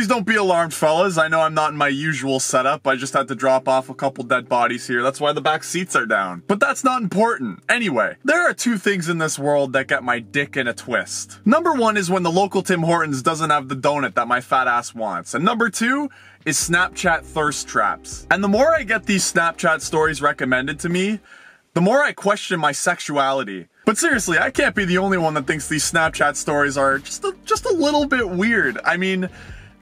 Please don't be alarmed, fellas. I know I'm not in my usual setup. I just had to drop off a couple dead bodies here. That's why the back seats are down. But that's not important. Anyway, there are two things in this world that get my dick in a twist. Number one is when the local Tim Hortons doesn't have the donut that my fat ass wants. And number two is Snapchat thirst traps. And the more I get these Snapchat stories recommended to me, the more I question my sexuality. But seriously, I can't be the only one that thinks these Snapchat stories are just a little bit weird. I mean,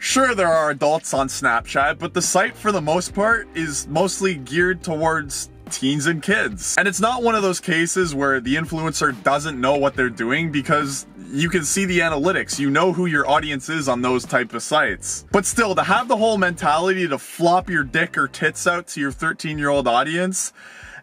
sure, there are adults on Snapchat, but the site for the most part is mostly geared towards teens and kids. And it's not one of those cases where the influencer doesn't know what they're doing, because you can see the analytics. You know who your audience is on those type of sites. But still, to have the whole mentality to flop your dick or tits out to your 13-year-old audience,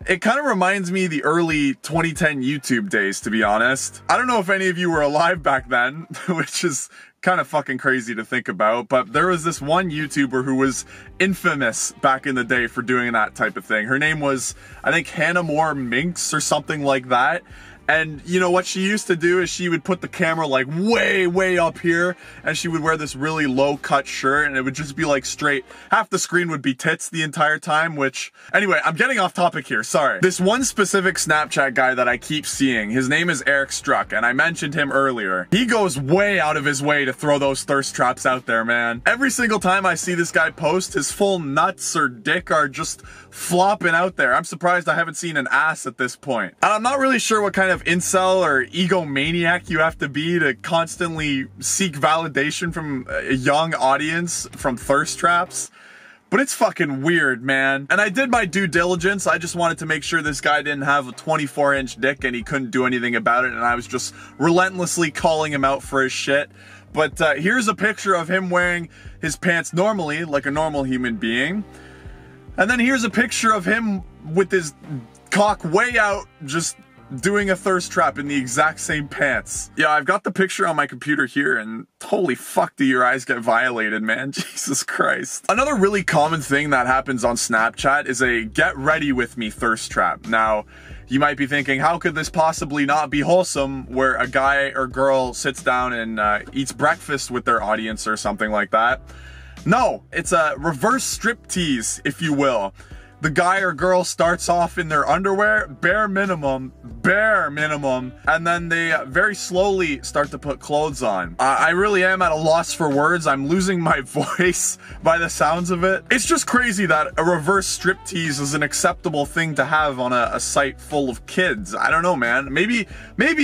it kind of reminds me of the early 2010 YouTube days, to be honest. I don't know if any of you were alive back then, which is kind of fucking crazy to think about, but there was this one YouTuber who was infamous back in the day for doing that type of thing. Her name was, I think, Hannah Moore Minx or something like that. And you know what she used to do is she would put the camera like way up here, and she would wear this really low cut shirt, and it would just be like straight, half the screen would be tits the entire time, which, anyway, I'm getting off topic here, sorry. This one specific Snapchat guy that I keep seeing, his name is Eric Struck, and I mentioned him earlier. He goes way out of his way to throw those thirst traps out there, man. Every single time I see this guy post, his full nuts or dick are just flopping out there. I'm surprised I haven't seen an ass at this point. And I'm not really sure what kind of incel or egomaniac you have to be to constantly seek validation from a young audience from thirst traps, but it's fucking weird, man. And I did my due diligence. I just wanted to make sure this guy didn't have a 24-inch dick and he couldn't do anything about it, and I was just relentlessly calling him out for his shit. But here's a picture of him wearing his pants normally, like a normal human being. And then here's a picture of him with his cock way out, just doing a thirst trap in the exact same pants. Yeah, I've got the picture on my computer here, and holy fuck, do your eyes get violated, man. Jesus Christ. Another really common thing that happens on Snapchat is a get ready with me thirst trap. Now, you might be thinking, how could this possibly not be wholesome, where a guy or girl sits down and eats breakfast with their audience or something like that? No, it's a reverse striptease, if you will. The guy or girl starts off in their underwear, bare minimum, and then they very slowly start to put clothes on. I really am at a loss for words. I'm losing my voice by the sounds of it. It's just crazy that a reverse striptease is an acceptable thing to have on a site full of kids. I don't know, man. Maybe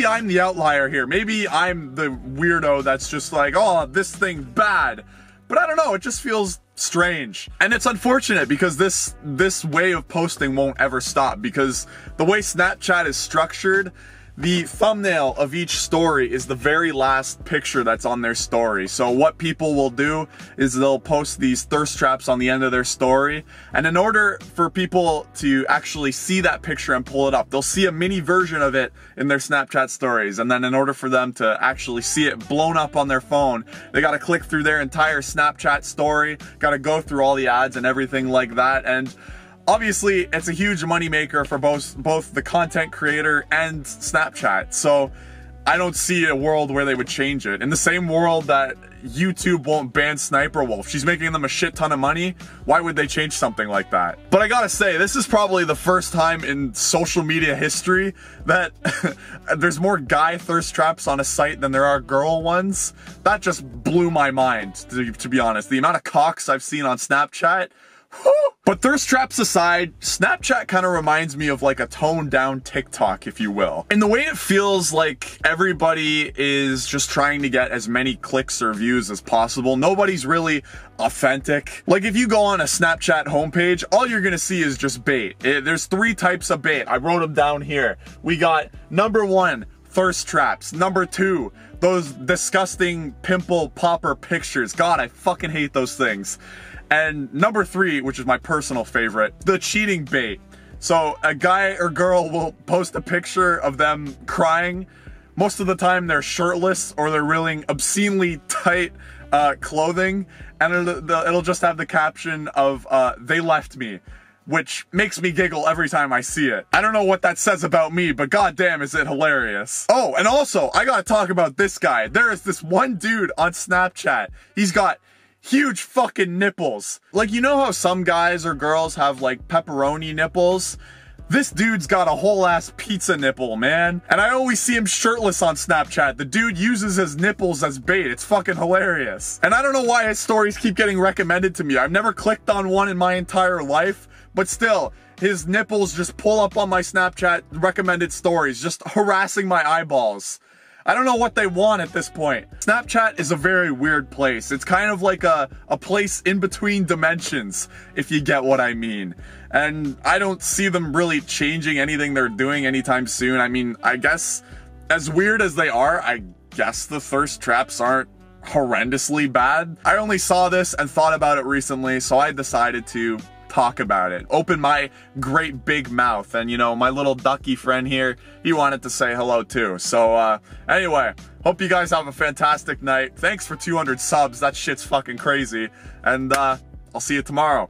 I'm the outlier here. Maybe I'm the weirdo that's just like, oh, this thing bad. But I don't know, it just feels strange. And it's unfortunate because this way of posting won't ever stop, because the way Snapchat is structured, the thumbnail of each story is the very last picture that's on their story. So what people will do is they'll post these thirst traps on the end of their story, and in order for people to actually see that picture and pull it up, they'll see a mini version of it in their Snapchat stories, and then in order for them to actually see it blown up on their phone, they gotta click through their entire Snapchat story, gotta go through all the ads and everything like that. And obviously, it's a huge moneymaker for both the content creator and Snapchat. So I don't see a world where they would change it. In the same world that YouTube won't ban Sniper Wolf, she's making them a shit ton of money, why would they change something like that? But I gotta say, this is probably the first time in social media history that there's more guy thirst traps on a site than there are girl ones. That just blew my mind, to be honest. The amount of cocks I've seen on Snapchat, whew. But thirst traps aside, Snapchat kind of reminds me of like a toned down TikTok, if you will. In the way it feels like everybody is just trying to get as many clicks or views as possible. Nobody's really authentic. Like if you go on a Snapchat homepage, all you're gonna see is just bait. There's 3 types of bait. I wrote them down here. We got number 1, thirst traps. Number 2, those disgusting pimple popper pictures. God, I fucking hate those things. And number 3, which is my personal favorite, the cheating bait. So a guy or girl will post a picture of them crying. Most of the time they're shirtless or they're wearing obscenely tight clothing, and it'll just have the caption of they left me, which makes me giggle every time I see it. I don't know what that says about me, but goddamn is it hilarious. Oh, and also, I gotta talk about this guy. There is this one dude on Snapchat. He's got huge fucking nipples. Like, you know how some guys or girls have like pepperoni nipples? This dude's got a whole ass pizza nipple, man. And I always see him shirtless on Snapchat. The dude uses his nipples as bait. It's fucking hilarious. And I don't know why his stories keep getting recommended to me. I've never clicked on one in my entire life, but still, his nipples just pull up on my Snapchat recommended stories, just harassing my eyeballs. I don't know what they want at this point. Snapchat is a very weird place. It's kind of like a place in between dimensions, if you get what I mean. And I don't see them really changing anything they're doing anytime soon. I mean, I guess, as weird as they are, I guess the thirst traps aren't horrendously bad. I only saw this and thought about it recently, so I decided to talk about it. Open my great big mouth, and you know, my little ducky friend here, he wanted to say hello too. So anyway, hope you guys have a fantastic night. Thanks for 200 subs. That shit's fucking crazy. And I'll see you tomorrow.